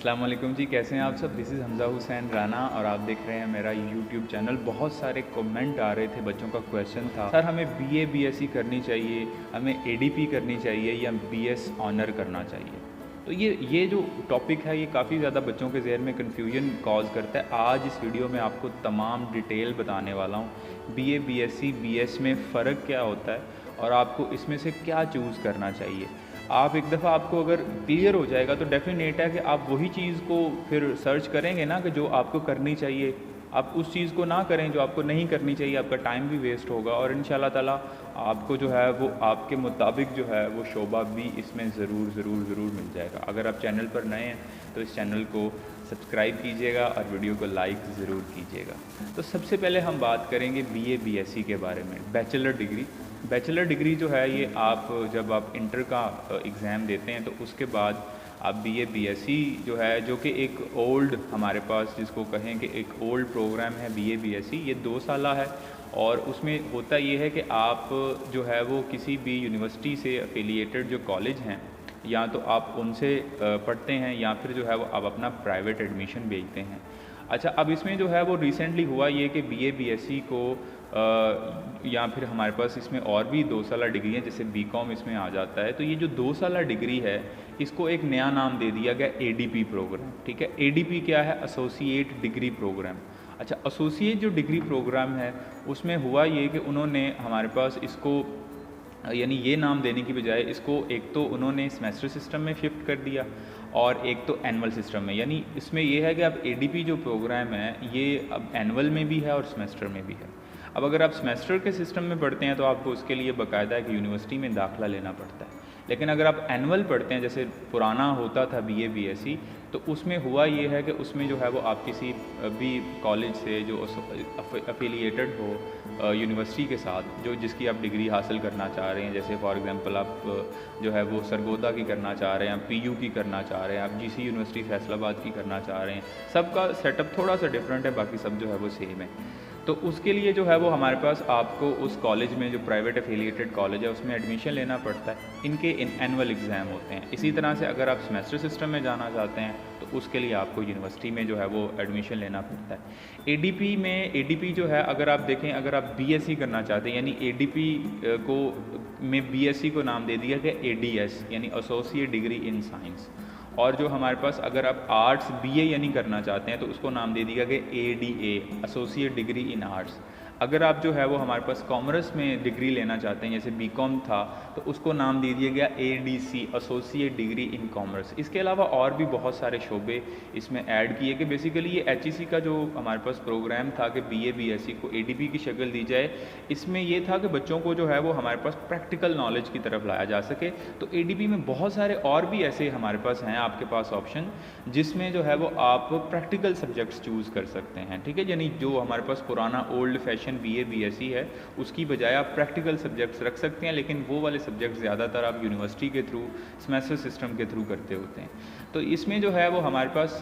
अस्सलाम वालेकुम जी, कैसे हैं आप सब। दिस इज़ हमज़ा हुसैन राना और आप देख रहे हैं मेरा यूट्यूब चैनल। बहुत सारे कमेंट आ रहे थे, बच्चों का क्वेश्चन था, सर हमें बीए बीएससी करनी चाहिए, हमें एडीपी करनी चाहिए या बीएस ऑनर करना चाहिए। तो ये जो टॉपिक है ये काफ़ी ज़्यादा बच्चों के ज़हन में कन्फ्यूजन कॉज करता है। आज इस वीडियो में आपको तमाम डिटेल बताने वाला हूँ, बीए बीएससी बीएस में फ़र्क क्या होता है और आपको इसमें से क्या चूज़ करना चाहिए। आप एक दफ़ा आपको अगर क्लियर हो जाएगा तो डेफिनेट है कि आप वही चीज़ को फिर सर्च करेंगे ना कि जो आपको करनी चाहिए। आप उस चीज़ को ना करें जो आपको नहीं करनी चाहिए, आपका टाइम भी वेस्ट होगा और इंशाल्लाह ताला आपको जो है वो आपके मुताबिक जो है वो शोबा भी इसमें ज़रूर मिल जाएगा। अगर आप चैनल पर नए हैं तो इस चैनल को सब्सक्राइब कीजिएगा और वीडियो को लाइक ज़रूर कीजिएगा। तो सबसे पहले हम बात करेंगे बीए बीएससी के बारे में। बैचलर डिग्री जो है ये आप जब आप इंटर का एग्ज़ाम देते हैं तो उसके बाद आप बीए बीएससी जो है, जो कि एक ओल्ड हमारे पास जिसको कहें कि एक ओल्ड प्रोग्राम है बीए बीएससी, ये 2 साला है। और उसमें होता ये है कि आप जो है वो किसी भी यूनिवर्सिटी से एफिलिएटेड जो कॉलेज हैं या तो आप उनसे पढ़ते हैं या फिर जो है वो आप अपना प्राइवेट एडमिशन भेजते हैं। अच्छा, अब इसमें जो है वो रिसेंटली हुआ ये कि बीए बीएससी को या फिर हमारे पास इसमें और भी 2 साला डिग्री हैं, जैसे बीकॉम इसमें आ जाता है। तो ये जो 2 साला डिग्री है इसको एक नया नाम दे दिया गया एडीपी प्रोग्राम। ठीक है, एडीपी क्या है? Associate degree program. अच्छा, एसोसिएट जो डिग्री प्रोग्राम है उसमें हुआ ये कि उन्होंने हमारे पास इसको यानी ये नाम देने की बजाय इसको एक तो उन्होंने सेमेस्टर सिस्टम में शिफ्ट कर दिया और एक तो एनुअल सिस्टम में। यानी इसमें यह है कि अब एडीपी जो प्रोग्राम है ये अब एनुअल में भी है और सेमेस्टर में भी है। अब अगर आप सेमेस्टर के सिस्टम में पढ़ते हैं तो आपको उसके लिए बाकायदा एक यूनिवर्सिटी में दाखिला लेना पड़ता है। लेकिन अगर आप एनुअल पढ़ते हैं, जैसे पुराना होता था बीए बीएससी, तो उसमें हुआ ये है कि उसमें जो है वो आप किसी भी कॉलेज से जो अफिलिएटेड हो यूनिवर्सिटी के साथ, जो जिसकी आप डिग्री हासिल करना चाह रहे हैं, जैसे फॉर एग्जांपल आप जो है वो सरगोदा की करना चाह रहे हैं, आप पीयू की करना चाह रहे हैं, आप जीसी यूनिवर्सिटी फैसलाबाद की करना चाह रहे हैं, सबका सेटअप थोड़ा सा डिफरेंट है, बाकी सब जो है वो सेम है। तो उसके लिए जो है वो हमारे पास आपको उस कॉलेज में जो प्राइवेट एफिलिएटेड कॉलेज है उसमें एडमिशन लेना पड़ता है। इनके एनुअल एग्ज़ाम होते हैं। इसी तरह से अगर आप सेमेस्टर सिस्टम में जाना चाहते हैं तो उसके लिए आपको यूनिवर्सिटी में जो है वो एडमिशन लेना पड़ता है। एडीपी जो है, अगर आप देखें, अगर आप बीएससी करना चाहते हैं, यानी एडीपी को में बीएससी को नाम दे दिया गया एडीएस, यानी एसोसिएट डिग्री इन साइंस। और जो हमारे पास अगर आप आर्ट्स बीए यानी करना चाहते हैं तो उसको नाम दे दिया गया ADA, associate degree in arts. अगर आप जो है वो हमारे पास कॉमर्स में डिग्री लेना चाहते हैं, जैसे बीकॉम था, तो उसको नाम दे दिया गया ADC, associate degree in commerce. इसके अलावा और भी बहुत सारे शोबे इसमें ऐड किए कि बेसिकली ये एचईसी का जो हमारे पास प्रोग्राम था कि बीए बीएससी को एडीपी की शक्ल दी जाए, इसमें ये था कि बच्चों को जो है वो हमारे पास प्रैक्टिकल नॉलेज की तरफ लाया जा सके। तो एडीपी में बहुत सारे और भी ऐसे हमारे पास हैं आपके पास ऑप्शन, जिसमें जो है वो आप प्रैक्टिकल सब्जेक्ट्स चूज़ कर सकते हैं। ठीक है, यानी जो हमारे पास पुराना ओल्ड फैशन बीए बीएससी है उसकी बजाय आप प्रैक्टिकल सब्जेक्ट्स रख सकते हैं, लेकिन वो वाले सब्जेक्ट्स ज़्यादातर आप यूनिवर्सिटी के थ्रू, सेमेस्टर सिस्टम के थ्रू करते होते हैं। तो इसमें जो है वो हमारे पास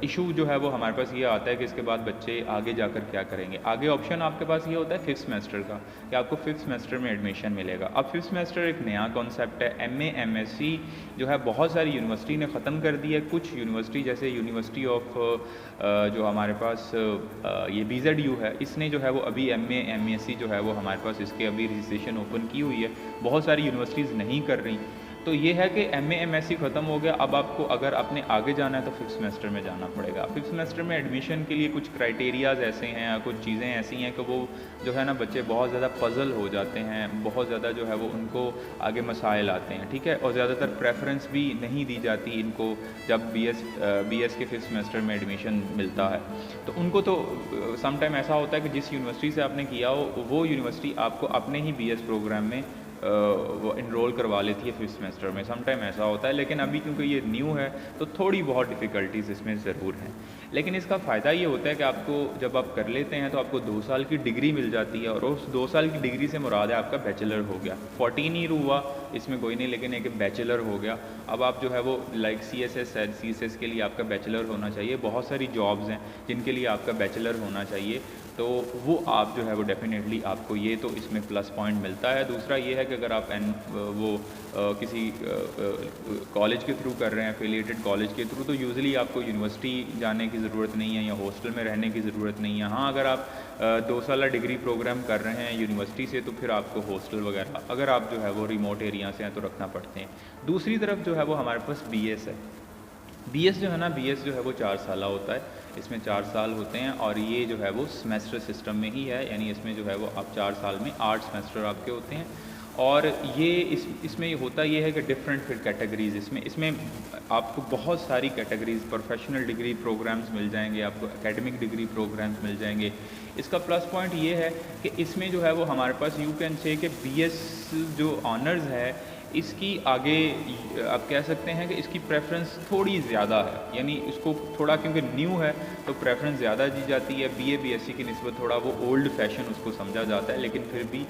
इशू जो है वो हमारे पास ये आता है कि इसके बाद बच्चे आगे जाकर क्या करेंगे। आगे ऑप्शन आपके पास ये होता है 5th सेमेस्टर का, कि आपको 5th सेमेस्टर में एडमिशन मिलेगा। अब 5th सेमेस्टर एक नया कॉन्सेप्ट है। एमए एमएससी जो है बहुत सारी यूनिवर्सिटी ने ख़त्म कर दी है। कुछ यूनिवर्सिटी जैसे यूनिवर्सिटी ऑफ जो हमारे पास ये BZU है, इसने जो है वो अभी एमए एमएससी जो है वो हमारे पास इसके अभी रजिस्ट्रेशन ओपन की हुई है। बहुत सारी यूनिवर्सिटीज़ नहीं कर रही। तो ये है कि एमए एमएससी ख़त्म हो गया। अब आपको अगर आपने आगे जाना है तो 5th सेमेस्टर में जाना पड़ेगा। 5th सेमेस्टर में एडमिशन के लिए कुछ क्राइटेरियाज़ ऐसे हैं या कुछ चीज़ें ऐसी हैं कि वो जो है ना बच्चे बहुत ज़्यादा पज़ल हो जाते हैं, बहुत ज़्यादा जो है वो उनको आगे मसाइल आते हैं। ठीक है, और ज़्यादातर प्रेफरेंस भी नहीं दी जाती इनको जब बीएस के 5th सेमेस्टर में एडमिशन मिलता है। तो उनको तो समटाइम ऐसा होता है कि जिस यूनिवर्सिटी से आपने किया हो वो यूनिवर्सिटी आपको अपने ही बीएस प्रोग्राम में वो इनरोल करवा लेती है 5th सेमेस्टर में। समटाइम ऐसा होता है, लेकिन अभी क्योंकि ये न्यू है तो थोड़ी बहुत डिफ़िकल्टीज़ इसमें ज़रूर हैं। लेकिन इसका फ़ायदा ये होता है कि आपको जब आप कर लेते हैं तो आपको 2 साल की डिग्री मिल जाती है, और उस 2 साल की डिग्री से मुराद है आपका बैचलर हो गया। 14 ईयर हुआ इसमें कोई नहीं, लेकिन एक बैचलर हो गया। अब आप जो है वो लाइक CSS है, CSS के लिए आपका बैचलर होना चाहिए। बहुत सारी जॉब्स हैं जिनके लिए आपका बैचलर होना चाहिए। तो वो आप जो है वो डेफिनेटली आपको ये तो इसमें प्लस पॉइंट मिलता है। दूसरा ये है कि अगर आप किसी कॉलेज के थ्रू कर रहे हैं, एफिलिएटेड कॉलेज के थ्रू, तो यूजुअली आपको यूनिवर्सिटी जाने की ज़रूरत नहीं है या हॉस्टल में रहने की ज़रूरत नहीं है। हाँ, अगर आप 2 साल डिग्री प्रोग्राम कर रहे हैं यूनिवर्सिटी से, तो फिर आपको हॉस्टल वगैरह अगर आप जो है वो रिमोट एरिया से हैं तो रखना पड़ते हैं। दूसरी तरफ जो है वो हमारे पास BS है। BS जो है ना, BS जो है वो 4 साल होता है, इसमें 4 साल होते हैं और ये जो है वो सेमेस्टर सिस्टम में ही है, यानी इसमें जो है वो आप 4 साल में 8 सेमेस्टर आपके होते हैं। और ये इसमें होता ये है कि डिफरेंट फिर कैटेगरीज़ इसमें आपको बहुत सारी कैटेगरीज़, प्रोफेशनल डिग्री प्रोग्राम्स मिल जाएंगे, आपको एकेडमिक डिग्री प्रोग्राम्स मिल जाएंगे। इसका प्लस पॉइंट ये है कि इसमें जो है वो हमारे पास यू कैन से कि BS जो ऑनर्स है, इसकी आगे आप कह सकते हैं कि इसकी प्रेफरेंस थोड़ी ज़्यादा है, यानी इसको थोड़ा क्योंकि न्यू है तो प्रेफरेंस ज़्यादा दी जाती है। BA BSc की निस्बत थोड़ा वो ओल्ड फैशन उसको समझा जाता है, लेकिन फिर भी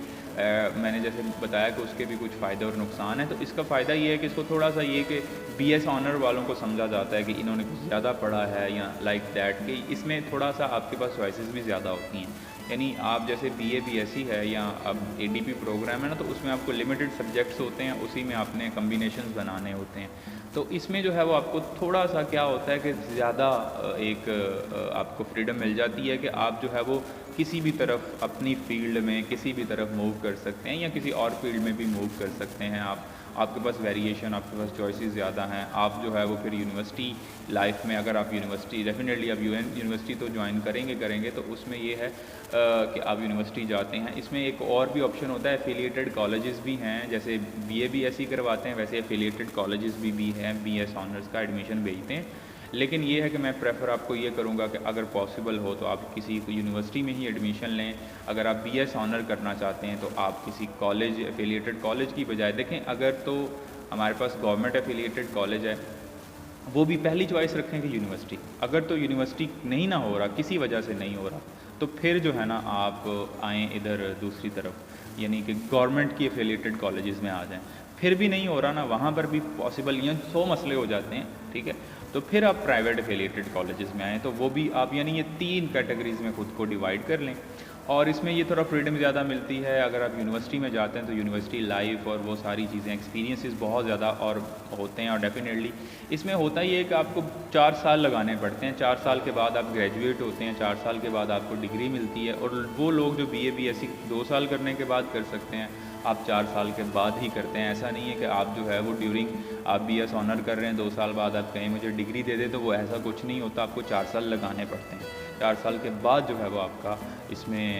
मैंने जैसे बताया कि उसके भी कुछ फ़ायदे और नुकसान हैं। तो इसका फ़ायदा ये है कि इसको थोड़ा सा ये कि BS ऑनर वालों को समझा जाता है कि इन्होंने कुछ ज़्यादा पढ़ा है या लाइक दैट, कि इसमें थोड़ा सा आपके पास चॉइसेस भी ज़्यादा होती हैं। यानी आप जैसे BA BSc है या अब ADP प्रोग्राम है ना, तो उसमें आपको लिमिटेड सब्जेक्ट्स होते हैं, उसी में आपने कम्बिनेशंस बनाने होते हैं। तो इसमें जो है वो आपको थोड़ा सा क्या होता है कि ज़्यादा आपको फ्रीडम मिल जाती है कि आप जो है वो किसी भी तरफ अपनी फील्ड में किसी भी तरफ मूव कर सकते हैं या किसी और फील्ड में भी मूव कर सकते हैं। आपके पास वेरिएशन, आपके पास चॉइसेस ज़्यादा हैं। आप जो है वो फिर यूनिवर्सिटी लाइफ में, अगर आप यूनिवर्सिटी डेफिनेटली आप यूनिवर्सिटी तो ज्वाइन करेंगे तो उसमें ये है कि आप यूनिवर्सिटी जाते हैं। इसमें एक और भी ऑप्शन होता है, एफिलिएटेड कॉलेजेस भी हैं, जैसे BA BSc करवाते हैं वैसे एफिलिएटेड कॉलेजेस भी हैं, BS ऑनर्स का एडमिशन भेजते हैं। लेकिन ये है कि मैं प्रेफर आपको ये करूँगा कि अगर पॉसिबल हो तो आप किसी यूनिवर्सिटी में ही एडमिशन लें। अगर आप BS ऑनर करना चाहते हैं तो आप किसी कॉलेज, एफिलिएटेड कॉलेज की बजाय देखें, अगर तो हमारे पास गवर्नमेंट एफिलिएटेड कॉलेज है वो भी पहली चॉइस रखें कि यूनिवर्सिटी। अगर तो यूनिवर्सिटी नहीं ना हो रहा, किसी वजह से नहीं हो रहा, तो फिर जो है ना आप आएँ इधर दूसरी तरफ, यानी कि गवर्नमेंट की एफिलिएटेड कॉलेजेस में आ जाएं। फिर भी नहीं हो रहा ना, वहाँ पर भी पॉसिबल या 100 मसले हो जाते हैं, ठीक है, तो फिर आप प्राइवेट एफिलिएटेड कॉलेजेस में आएँ, तो वो भी आप यानी ये 3 कैटेगरीज़ में ख़ुद को डिवाइड कर लें। और इसमें ये थोड़ा फ्रीडम ज़्यादा मिलती है। अगर आप यूनिवर्सिटी में जाते हैं तो यूनिवर्सिटी लाइफ और वो सारी चीज़ें, एक्सपीरियंसेस बहुत ज़्यादा और होते हैं। और डेफिनेटली इसमें होता ही है कि आपको 4 साल लगाने पड़ते हैं। 4 साल के बाद आप ग्रेजुएट होते हैं, 4 साल के बाद आपको डिग्री मिलती है। और वो लोग जो BA BSc 2 साल करने के बाद कर सकते हैं, आप 4 साल के बाद ही करते हैं। ऐसा नहीं है कि आप जो है वो ड्यूरिंग आप BS ऑनर कर रहे हैं 2 साल बाद आप कहें मुझे डिग्री दे दे, तो वो ऐसा कुछ नहीं होता, आपको 4 साल लगाने पड़ते हैं। 4 साल के बाद जो है वो आपका इसमें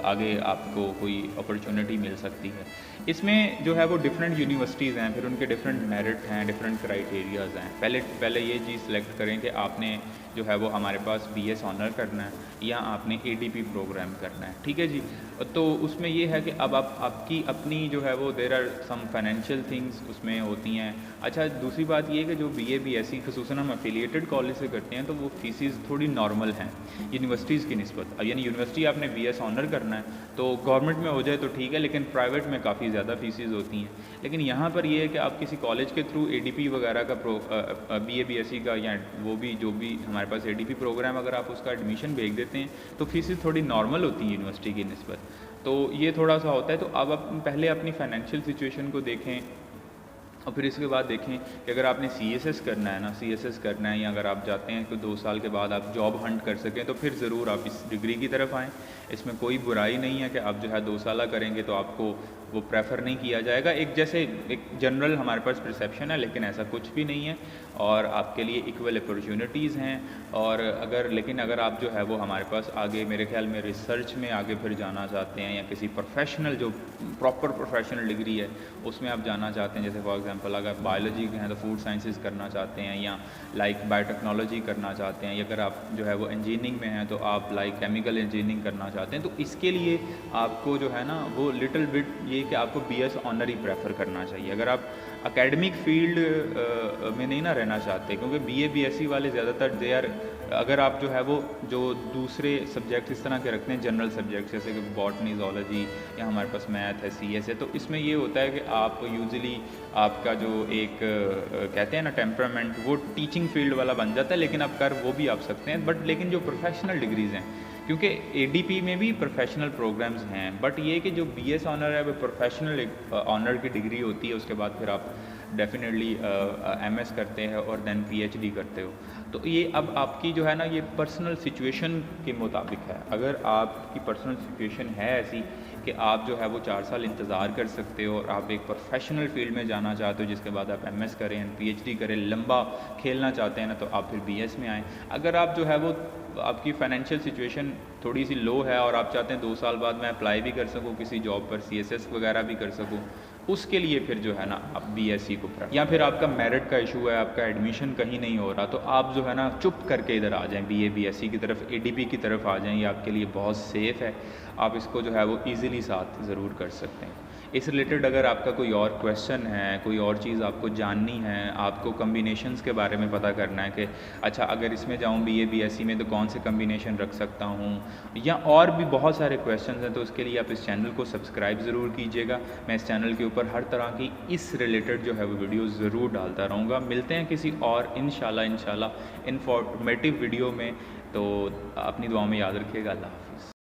आगे आपको कोई अपॉर्चुनिटी मिल सकती है। इसमें जो है वो डिफरेंट यूनिवर्सिटीज़ हैं, फिर उनके डिफरेंट मेरिट हैं, डिफरेंट क्राइटेरियाज़ हैं। पहले ये चीज़ सेलेक्ट करें कि आपने जो है वो हमारे पास BS ऑनर करना है या आपने ADP प्रोग्राम करना है, ठीक है जी। तो उसमें ये है कि अब आपकी अपनी जो है वो there are some financial things उसमें होती हैं। अच्छा, दूसरी बात ये है कि जो BA BSc ख़ुसूसन हम एफिलिएटेड कॉलेज से करते हैं तो वो फीसिस थोड़ी नॉर्मल हैं यूनिवर्सिटीज़ की निस्बत। अब यानी यूनिवर्सिटी आपने BS ऑनर करना है तो गवर्नमेंट में हो जाए तो ठीक है, लेकिन प्राइवेट में काफ़ी ज़्यादा फीसिस होती हैं। लेकिन यहाँ पर ये है कि आप किसी कॉलेज के थ्रू ADP वगैरह का BA BSc का या वो भी जो भी हमारे पास ADP प्रोग्राम, अगर आप उसका एडमिशन भेज देते हैं तो फीसिस थोड़ी नॉर्मल होती है यूनिवर्सिटी की निस्बत। तो ये थोड़ा सा होता है। तो अब आप पहले अपनी फाइनेंशियल सिचुएशन को देखें और फिर इसके बाद देखें कि अगर आपने CSS करना है ना, CSS करना है, या अगर आप चाहते हैं कि 2 साल के बाद आप जॉब हंट कर सकें, तो फिर ज़रूर आप इस डिग्री की तरफ आएँ। इसमें कोई बुराई नहीं है कि आप जो है 2 साल करेंगे तो आपको वो प्रेफर नहीं किया जाएगा। एक जनरल हमारे पास परसेप्शन है, लेकिन ऐसा कुछ भी नहीं है और आपके लिए इक्वल अपॉर्चुनिटीज़ हैं। और अगर आप जो है वो हमारे पास आगे मेरे ख्याल में रिसर्च में आगे फिर जाना चाहते हैं या किसी प्रोफेशनल जो प्रॉपर प्रोफेशनल डिग्री है उसमें आप जाना चाहते हैं, जैसे फॉर एग्जांपल अगर बायोलॉजी के हैं तो फूड साइंसेस करना चाहते हैं, या बायोटेक्नोलॉजी करना चाहते हैं, या अगर आप जो है वो इंजीनियरिंग में हैं तो आप केमिकल इंजीनियरिंग करना चाहते हैं, तो इसके लिए आपको जो है ना वो लिटिल बिट ये कि आपको BS ऑनर ही प्रेफर करना चाहिए। अगर आप एकेडमिक फील्ड में नहीं ना रहना चाहते, क्योंकि BA BSc वाले ज़्यादातर अगर आप जो है वो जो दूसरे सब्जेक्ट इस तरह के रखते हैं, जनरल सब्जेक्ट जैसे कि बॉटनी, ज़ूलॉजी, या हमारे पास मैथ है, CS है, तो इसमें ये होता है कि आप यूजुअली आपका जो एक कहते हैं ना टेम्परामेंट, वो टीचिंग फील्ड वाला बन जाता है। लेकिन आप कर वो भी आप सकते हैं, लेकिन जो प्रोफेशनल डिग्रीज़ हैं, क्योंकि एडीपी में भी प्रोफेशनल प्रोग्राम्स हैं, बट ये कि जो बीएस ऑनर है वो प्रोफेशनल ऑनर की डिग्री होती है, उसके बाद फिर आप डेफिनेटली एमएस करते हैं और देन पीएचडी करते हो। तो ये अब आपकी जो है ना, ये पर्सनल सिचुएशन के मुताबिक है। अगर आपकी पर्सनल सिचुएशन है ऐसी कि आप जो है वो 4 साल इंतज़ार कर सकते हो और आप एक प्रोफेशनल फील्ड में जाना चाहते हो जिसके बाद आप एमएस करें, पीएचडी करें, लंबा खेलना चाहते हैं ना, तो आप फिर बीएस में आएँ। अगर आप जो है वो आपकी फ़ाइनेंशियल सिचुएशन थोड़ी सी लो है और आप चाहते हैं 2 साल बाद मैं अप्लाई भी कर सकूँ किसी जॉब पर, सीएसएस वगैरह भी कर सकूँ, उसके लिए फिर जो है ना आप बीएससी को या फिर आपका मेरिट का इशू है, आपका एडमिशन कहीं नहीं हो रहा, तो आप जो है ना चुप करके इधर आ जाएं, बीए बीएससी की तरफ, एडीपी की तरफ आ जाएं। ये आपके लिए बहुत सेफ़ है, आप इसको जो है वो ईज़िली साथ ज़रूर कर सकते हैं। इस रिलेटेड अगर आपका कोई और क्वेश्चन है, कोई और चीज़ आपको जाननी है, आपको कम्बिनेशंस के बारे में पता करना है कि अच्छा अगर इसमें जाऊँ बीए बीएससी में तो कौन से कम्बिनेशन रख सकता हूँ, या और भी बहुत सारे क्वेश्चंस हैं, तो उसके लिए आप इस चैनल को सब्सक्राइब ज़रूर कीजिएगा। मैं इस चैनल के ऊपर हर तरह की इस रिलेटेड जो है वो वीडियो ज़रूर डालता रहूँगा। मिलते हैं किसी और इंशाल्लाह इंफॉर्मेटिव वीडियो में, तो अपनी दुआओं में याद रखिएगा। अल्लाह हाफ़िज़।